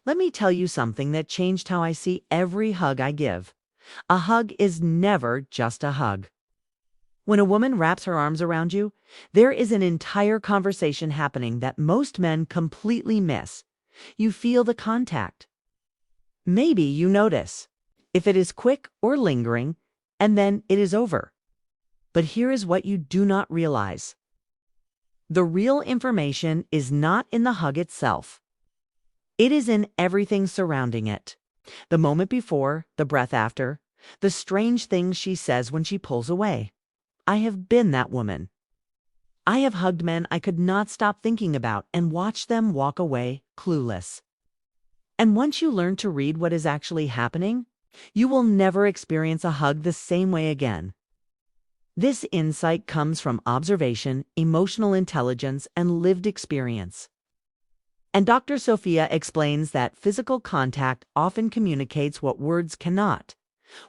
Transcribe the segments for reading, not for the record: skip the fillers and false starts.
Let me tell you something that changed how I see every hug I give. A hug is never just a hug. When a woman wraps her arms around you, there is an entire conversation happening that most men completely miss. You feel the contact. Maybe you notice if it is quick or lingering, and then it is over. But here is what you do not realize. The real information is not in the hug itself. It is in everything surrounding it. The moment before, the breath after, the strange things she says when she pulls away. I have been that woman. I have hugged men I could not stop thinking about and watched them walk away clueless. And once you learn to read what is actually happening, you will never experience a hug the same way again. This insight comes from observation, emotional intelligence, and lived experience. And Dr. Sophia explains that physical contact often communicates what words cannot.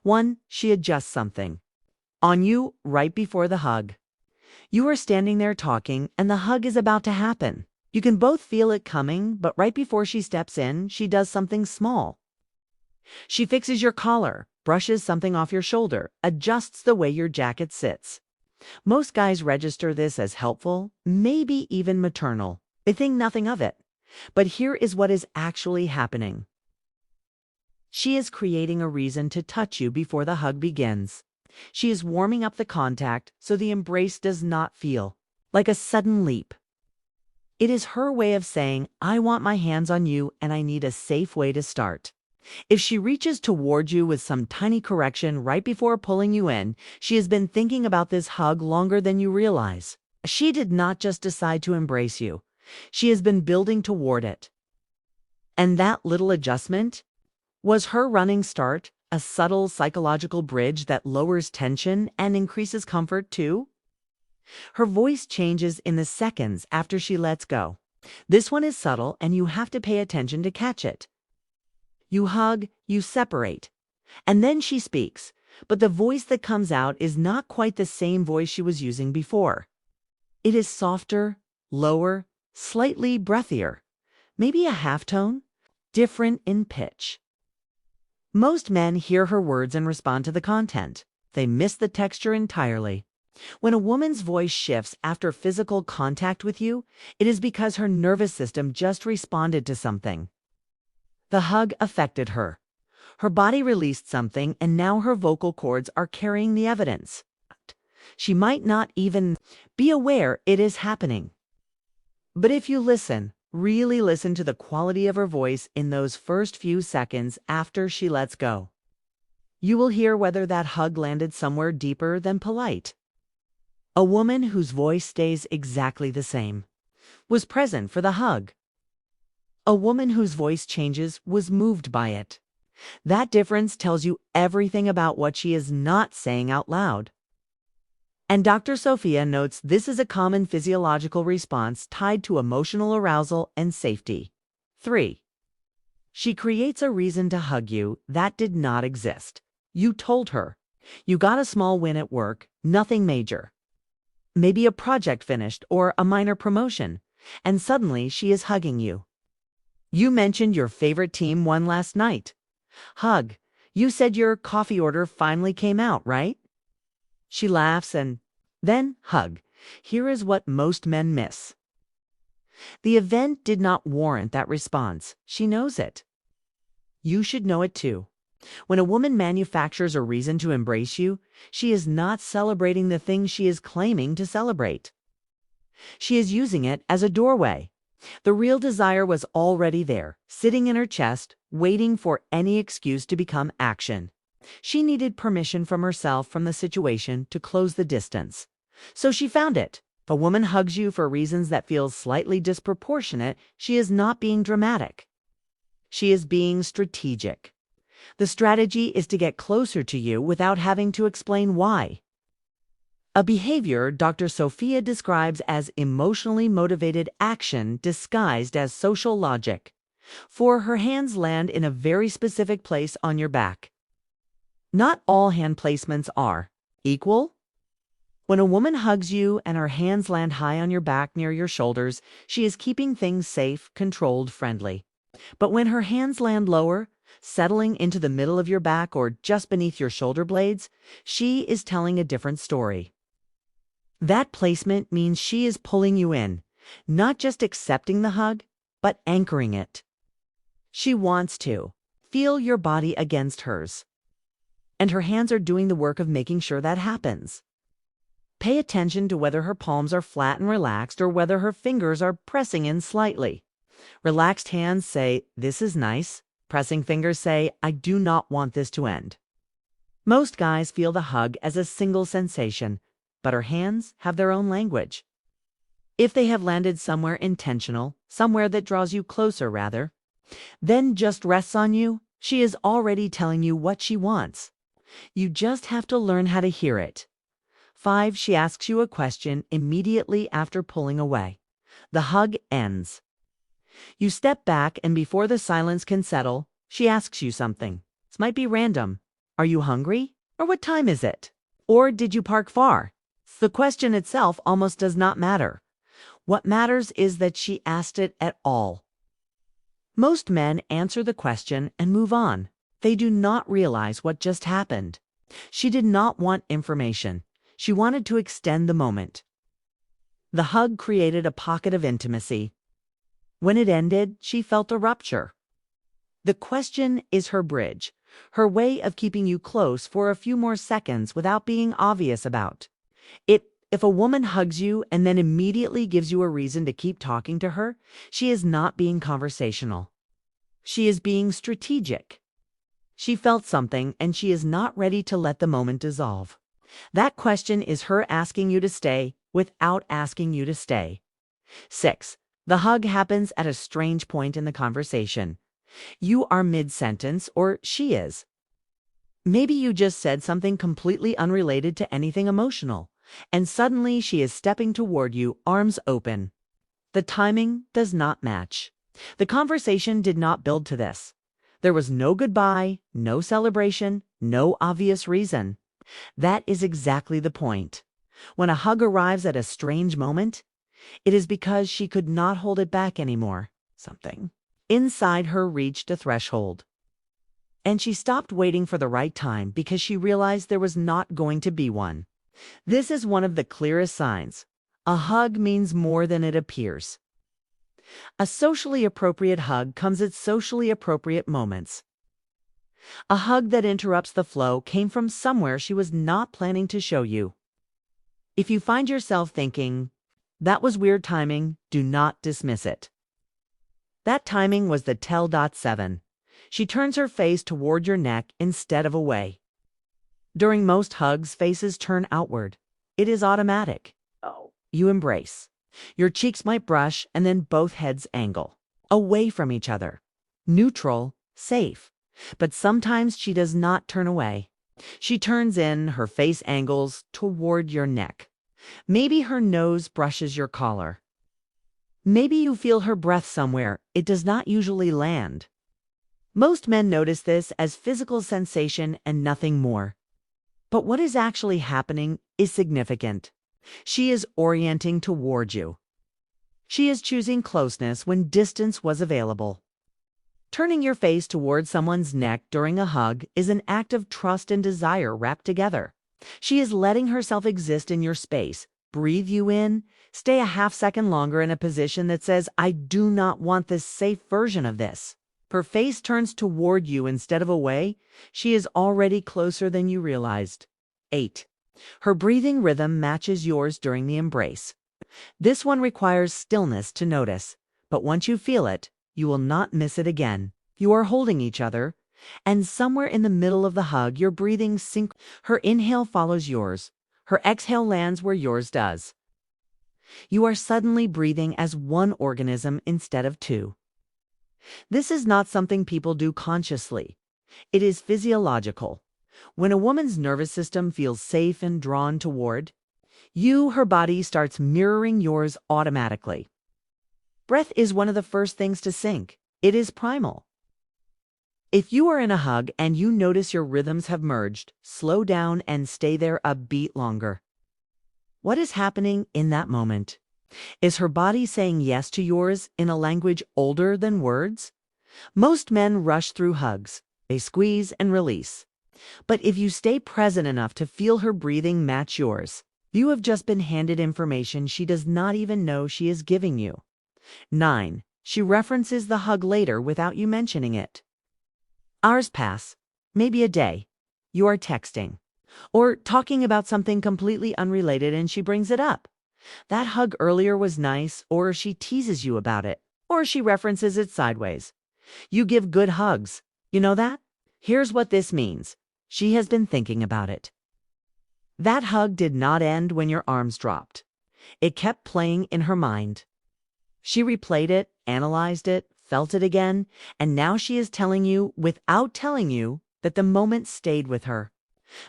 1. She adjusts something on you right before the hug. You are standing there talking, and the hug is about to happen. You can both feel it coming, but right before she steps in, she does something small. She fixes your collar, brushes something off your shoulder, adjusts the way your jacket sits. Most guys register this as helpful, maybe even maternal. They think nothing of it. But here is what is actually happening. She is creating a reason to touch you before the hug begins. She is warming up the contact so the embrace does not feel like a sudden leap. It is her way of saying, I want my hands on you and I need a safe way to start. If she reaches toward you with some tiny correction right before pulling you in, she has been thinking about this hug longer than you realize. She did not just decide to embrace you. She has been building toward it. And that little adjustment was her running start, a subtle psychological bridge that lowers tension and increases comfort too. Her voice changes in the seconds after she lets go. This one is subtle and you have to pay attention to catch it. You hug, you separate, and then she speaks, but the voice that comes out is not quite the same voice she was using before. It is softer, lower, slightly breathier, maybe a half tone, different in pitch. Most men hear her words and respond to the content. They miss the texture entirely. When a woman's voice shifts after physical contact with you, it is because her nervous system just responded to something. The hug affected her. Her body released something, and now her vocal cords are carrying the evidence. She might not even be aware it is happening. But if you listen, really listen to the quality of her voice in those first few seconds after she lets go, you will hear whether that hug landed somewhere deeper than polite. A woman whose voice stays exactly the same was present for the hug. A woman whose voice changes was moved by it. That difference tells you everything about what she is not saying out loud. And Dr. Sophia notes this is a common physiological response tied to emotional arousal and safety. 3. She creates a reason to hug you that did not exist. You told her. You got a small win at work, nothing major. Maybe a project finished or a minor promotion, and suddenly she is hugging you. You mentioned your favorite team won last night. Hug. You said your coffee order finally came out, right? She laughs and then hug. Here is what most men miss. The event did not warrant that response. She knows it. You should know it too. When a woman manufactures a reason to embrace you, she is not celebrating the thing she is claiming to celebrate. She is using it as a doorway. The real desire was already there, sitting in her chest, waiting for any excuse to become action. She needed permission from herself from the situation to close the distance. So she found it. If a woman hugs you for reasons that feel slightly disproportionate, she is not being dramatic. She is being strategic. The strategy is to get closer to you without having to explain why. A behavior Dr. Sophia describes as emotionally motivated action disguised as social logic. For her hands land in a very specific place on your back. Not all hand placements are equal. When a woman hugs you and her hands land high on your back near your shoulders, she is keeping things safe, controlled, friendly. But when her hands land lower, settling into the middle of your back or just beneath your shoulder blades, she is telling a different story. That placement means she is pulling you in, not just accepting the hug, but anchoring it. She wants to feel your body against hers, and her hands are doing the work of making sure that happens. Pay attention to whether her palms are flat and relaxed or whether her fingers are pressing in slightly. Relaxed hands say, "This is nice." Pressing fingers say, "I do not want this to end." Most guys feel the hug as a single sensation, but her hands have their own language. If they have landed somewhere intentional, somewhere that draws you closer rather, then just rests on you, she is already telling you what she wants. You just have to learn how to hear it. 5. She asks you a question immediately after pulling away. The hug ends. You step back, and before the silence can settle, she asks you something. This might be random. Are you hungry? Or what time is it? Or did you park far? The question itself almost does not matter. What matters is that she asked it at all. Most men answer the question and move on. They do not realize what just happened. She did not want information. She wanted to extend the moment. The hug created a pocket of intimacy. When it ended, she felt a rupture. The question is her bridge, her way of keeping you close for a few more seconds without being obvious about it. If a woman hugs you and then immediately gives you a reason to keep talking to her, she is not being conversational. She is being strategic. She felt something, and she is not ready to let the moment dissolve. That question is her asking you to stay without asking you to stay. 6. The hug happens at a strange point in the conversation. You are mid-sentence, or she is. Maybe you just said something completely unrelated to anything emotional, and suddenly she is stepping toward you, arms open. The timing does not match. The conversation did not build to this. There was no goodbye, no celebration, no obvious reason. That is exactly the point. When a hug arrives at a strange moment, it is because she could not hold it back anymore. Something inside her reached a threshold. And she stopped waiting for the right time because she realized there was not going to be one. This is one of the clearest signs. A hug means more than it appears. A socially appropriate hug comes at socially appropriate moments. A hug that interrupts the flow came from somewhere she was not planning to show you. If you find yourself thinking, "That was weird timing," do not dismiss it. That timing was the tell. 7. She turns her face toward your neck instead of away. During most hugs, faces turn outward. It is automatic. You embrace. Your cheeks might brush, and then both heads angle away from each other. Neutral, safe. But sometimes she does not turn away. She turns in, her face angles toward your neck. Maybe her nose brushes your collar. Maybe you feel her breath somewhere it does not usually land. Most men notice this as physical sensation and nothing more. But what is actually happening is significant. She is orienting toward you. She is choosing closeness when distance was available. Turning your face toward someone's neck during a hug is an act of trust and desire wrapped together. She is letting herself exist in your space, breathe you in, stay a half second longer in a position that says, "I do not want this safe version of this." Her face turns toward you instead of away. She is already closer than you realized. 8. Her breathing rhythm matches yours during the embrace. This one requires stillness to notice, but once you feel it, you will not miss it again. You are holding each other, and somewhere in the middle of the hug, your breathing sync. Her inhale follows yours. Her exhale lands where yours does. You are suddenly breathing as one organism instead of two. This is not something people do consciously. It is physiological. When a woman's nervous system feels safe and drawn toward you, her body starts mirroring yours automatically. Breath is one of the first things to sync. It is primal. If you are in a hug and you notice your rhythms have merged, slow down and stay there a beat longer. What is happening in that moment? Is her body saying yes to yours in a language older than words? Most men rush through hugs. They squeeze and release. But if you stay present enough to feel her breathing match yours, you have just been handed information she does not even know she is giving you. 9. She references the hug later without you mentioning it. Hours pass, maybe a day. You are texting or talking about something completely unrelated and she brings it up. That hug earlier was nice, or she teases you about it, or she references it sideways. You give good hugs. You know that? Here's what this means. She has been thinking about it. That hug did not end when your arms dropped. It kept playing in her mind. She replayed it, analyzed it, felt it again, and now she is telling you, without telling you, that the moment stayed with her.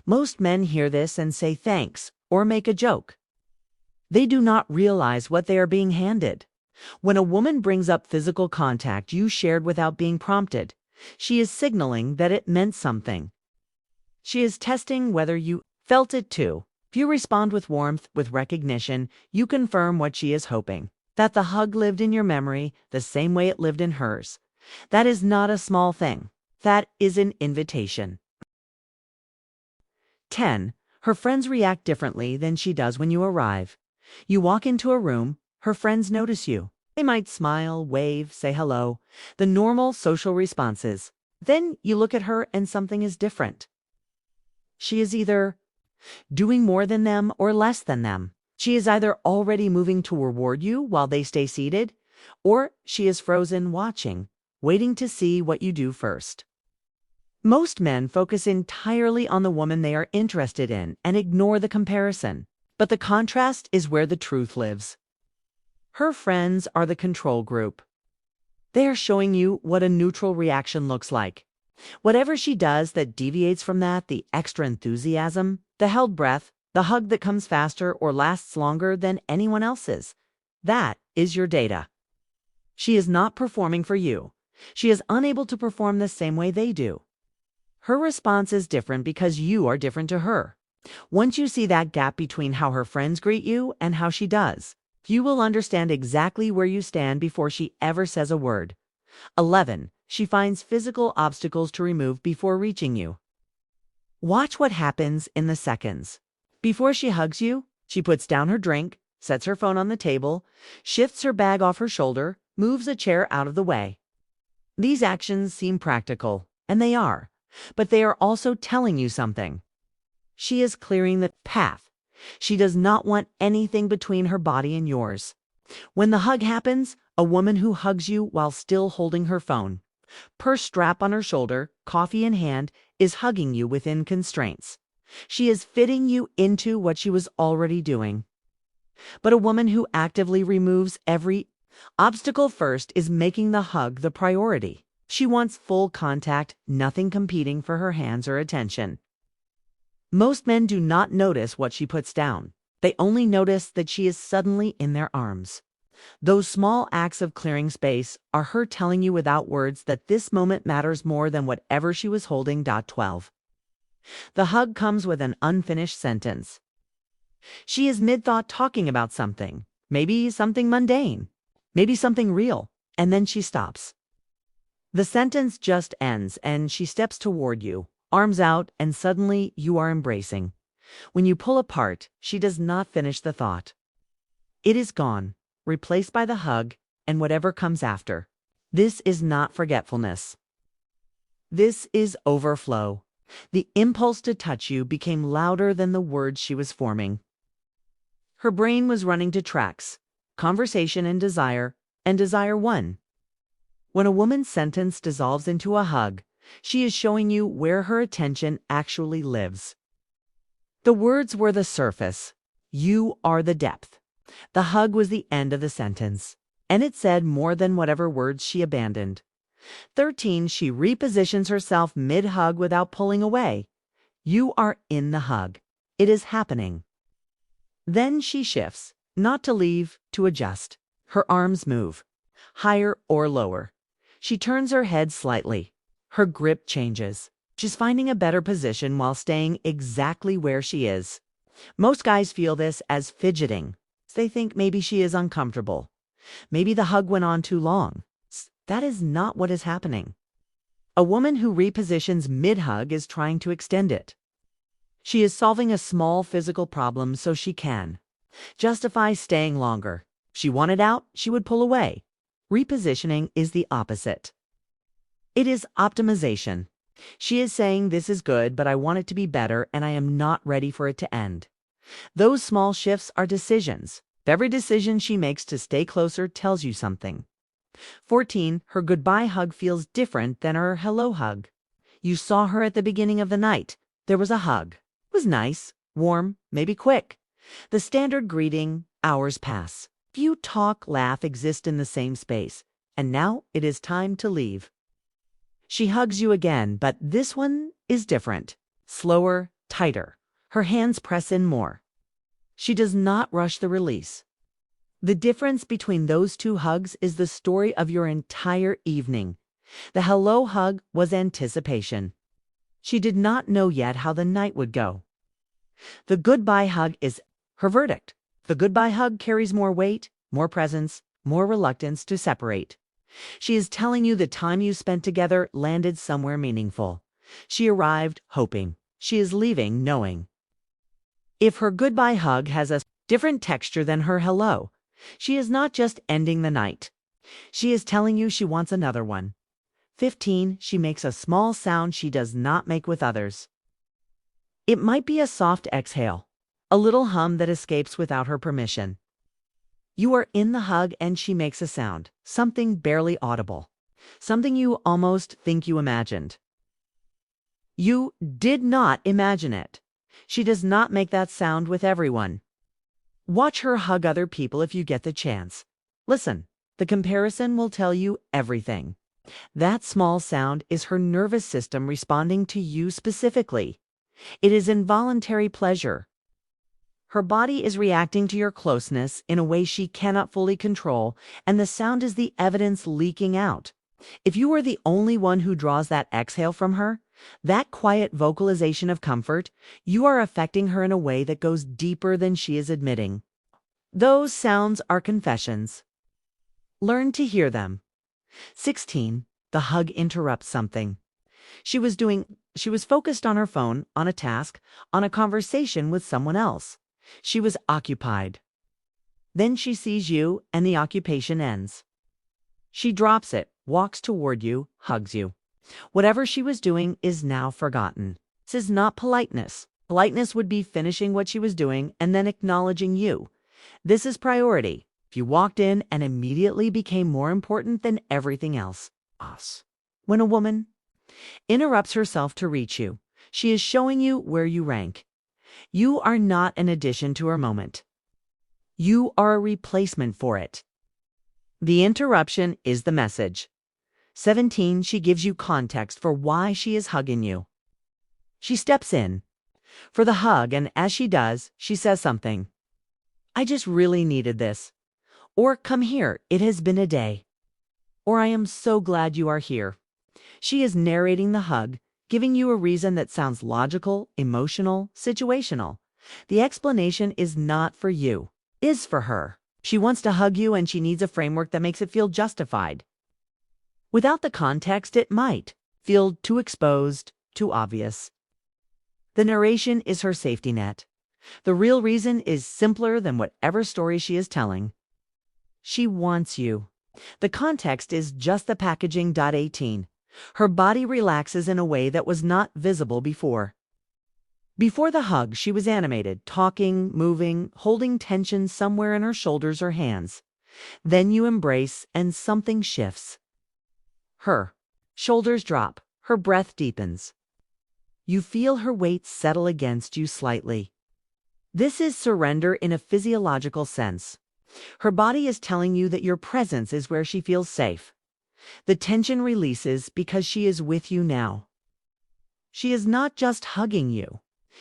Most men hear this and say thanks, or make a joke. They do not realize what they are being handed. When a woman brings up physical contact you shared without being prompted, she is signaling that it meant something. She is testing whether you felt it too. If you respond with warmth, with recognition, you confirm what she is hoping, that the hug lived in your memory the same way it lived in hers. That is not a small thing. That is an invitation. 10. Her friends react differently than she does when you arrive. You walk into a room, her friends notice you. They might smile, wave, say hello, the normal social responses. Then you look at her and something is different. She is either doing more than them or less than them. She is either already moving to reward you while they stay seated, or she is frozen watching, waiting to see what you do first. Most men focus entirely on the woman they are interested in and ignore the comparison. But the contrast is where the truth lives. Her friends are the control group. They are showing you what a neutral reaction looks like. Whatever she does that deviates from that, the extra enthusiasm, the held breath, the hug that comes faster or lasts longer than anyone else's, that is your data. She is not performing for you. She is unable to perform the same way they do. Her response is different because you are different to her. Once you see that gap between how her friends greet you and how she does, you will understand exactly where you stand before she ever says a word. 11. She finds physical obstacles to remove before reaching you. Watch what happens in the seconds. Before she hugs you, she puts down her drink, sets her phone on the table, shifts her bag off her shoulder, moves a chair out of the way. These actions seem practical, and they are, but they are also telling you something. She is clearing the path. She does not want anything between her body and yours. When the hug happens, a woman who hugs you while still holding her phone, purse strap on her shoulder, coffee in hand, is hugging you within constraints. She is fitting you into what she was already doing. But a woman who actively removes every obstacle first is making the hug the priority. She wants full contact, nothing competing for her hands or attention. Most men do not notice what she puts down. They only notice that she is suddenly in their arms. Those small acts of clearing space are her telling you without words that this moment matters more than whatever she was holding. 12. The hug comes with an unfinished sentence. She is mid-thought talking about something, maybe something mundane, maybe something real, and then she stops. The sentence just ends and she steps toward you, arms out, and suddenly you are embracing. When you pull apart, she does not finish the thought. It is gone, replaced by the hug and whatever comes after. This is not forgetfulness. This is overflow. The impulse to touch you became louder than the words she was forming. Her brain was running to tracks, conversation and desire won. When a woman's sentence dissolves into a hug, she is showing you where her attention actually lives. The words were the surface. You are the depth. The hug was the end of the sentence, and it said more than whatever words she abandoned. 13. She repositions herself mid-hug without pulling away. You are in the hug. It is happening. Then she shifts, not to leave, to adjust. Her arms move, higher or lower. She turns her head slightly. Her grip changes. She's finding a better position while staying exactly where she is. Most guys feel this as fidgeting. They think maybe she is uncomfortable. Maybe the hug went on too long. That is not what is happening. A woman who repositions mid-hug is trying to extend it. She is solving a small physical problem so she can justify staying longer. If she wanted out, she would pull away. Repositioning is the opposite. It is optimization. She is saying this is good, but I want it to be better and I am not ready for it to end. Those small shifts are decisions. Every decision she makes to stay closer tells you something. 14. Her goodbye hug feels different than her hello hug. You saw her at the beginning of the night. There was a hug. It was nice, warm, maybe quick. The standard greeting, hours pass. You talk, laugh, exist in the same space. And now it is time to leave. She hugs you again, but this one is different. Slower, tighter. Her hands press in more. She does not rush the release. The difference between those two hugs is the story of your entire evening. The hello hug was anticipation. She did not know yet how the night would go. The goodbye hug is her verdict. The goodbye hug carries more weight, more presence, more reluctance to separate. She is telling you the time you spent together landed somewhere meaningful. She arrived hoping. She is leaving knowing. If her goodbye hug has a different texture than her hello, she is not just ending the night. She is telling you she wants another one. 15. She makes a small sound she does not make with others. It might be a soft exhale, a little hum that escapes without her permission. You are in the hug and she makes a sound, something barely audible, something you almost think you imagined. You did not imagine it. She does not make that sound with everyone. Watch her hug other people if you get the chance. Listen, the comparison will tell you everything. That small sound is her nervous system responding to you specifically. It is involuntary pleasure. Her body is reacting to your closeness in a way she cannot fully control, and the sound is the evidence leaking out. If you are the only one who draws that exhale from her, that quiet vocalization of comfort, you are affecting her in a way that goes deeper than she is admitting. Those sounds are confessions. Learn to hear them. 16. The hug interrupts something. She was focused on her phone, on a task, on a conversation with someone else. She was occupied. Then she sees you and the occupation ends. She drops it, walks toward you, hugs you. Whatever she was doing is now forgotten. This is not politeness. Politeness would be finishing what she was doing and then acknowledging you. This is priority. If you walked in and immediately became more important than everything else. When a woman interrupts herself to reach you, she is showing you where you rank. You are not an addition to her moment. You are a replacement for it. The interruption is the message. 17. She gives you context for why she is hugging you. She steps in for the hug, and as she does, she says something. I just really needed this. Or come here, it has been a day. Or I am so glad you are here. She is narrating the hug, giving you a reason that sounds logical, emotional, situational. The explanation is not for you, is for her. She wants to hug you and she needs a framework that makes it feel justified. Without the context, it might feel too exposed, too obvious. The narration is her safety net. The real reason is simpler than whatever story she is telling. She wants you. The context is just the packaging. 18. Her body relaxes in a way that was not visible before. Before the hug, she was animated, talking, moving, holding tension somewhere in her shoulders or hands. Then you embrace and something shifts. Her shoulders drop, her breath deepens. You feel her weight settle against you slightly. This is surrender in a physiological sense. Her body is telling you that your presence is where she feels safe. The tension releases because she is with you now. She is not just hugging you.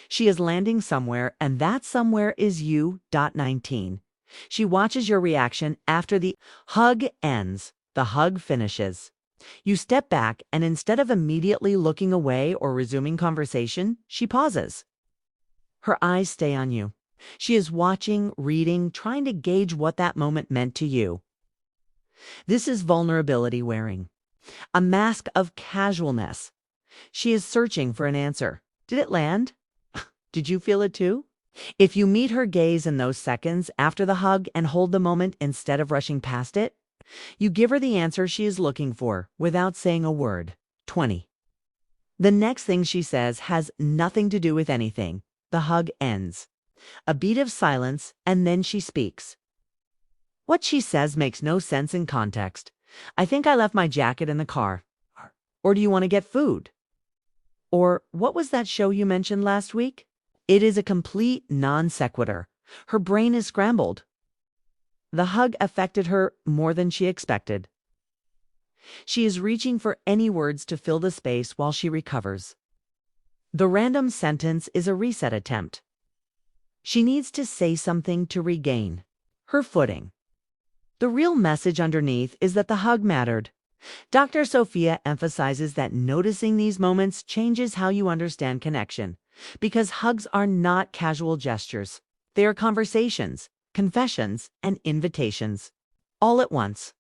She is landing somewhere, and that somewhere is you. 19. She watches your reaction after the hug ends. The hug finishes. You step back, and instead of immediately looking away or resuming conversation, she pauses. Her eyes stay on you. She is watching, reading, trying to gauge what that moment meant to you. This is vulnerability wearing a mask of casualness. She is searching for an answer. Did it land? Did you feel it too? If you meet her gaze in those seconds after the hug and hold the moment instead of rushing past it, you give her the answer she is looking for without saying a word. 20. The next thing she says has nothing to do with anything. The hug ends. A beat of silence, and then she speaks. What she says makes no sense in context. I think I left my jacket in the car. Or do you want to get food? Or what was that show you mentioned last week? It is a complete non sequitur. Her brain is scrambled. The hug affected her more than she expected. She is reaching for any words to fill the space while she recovers. The random sentence is a reset attempt. She needs to say something to regain her footing. The real message underneath is that the hug mattered. Dr. Sophia emphasizes that noticing these moments changes how you understand connection, because hugs are not casual gestures. They are conversations, confessions, and invitations, all at once.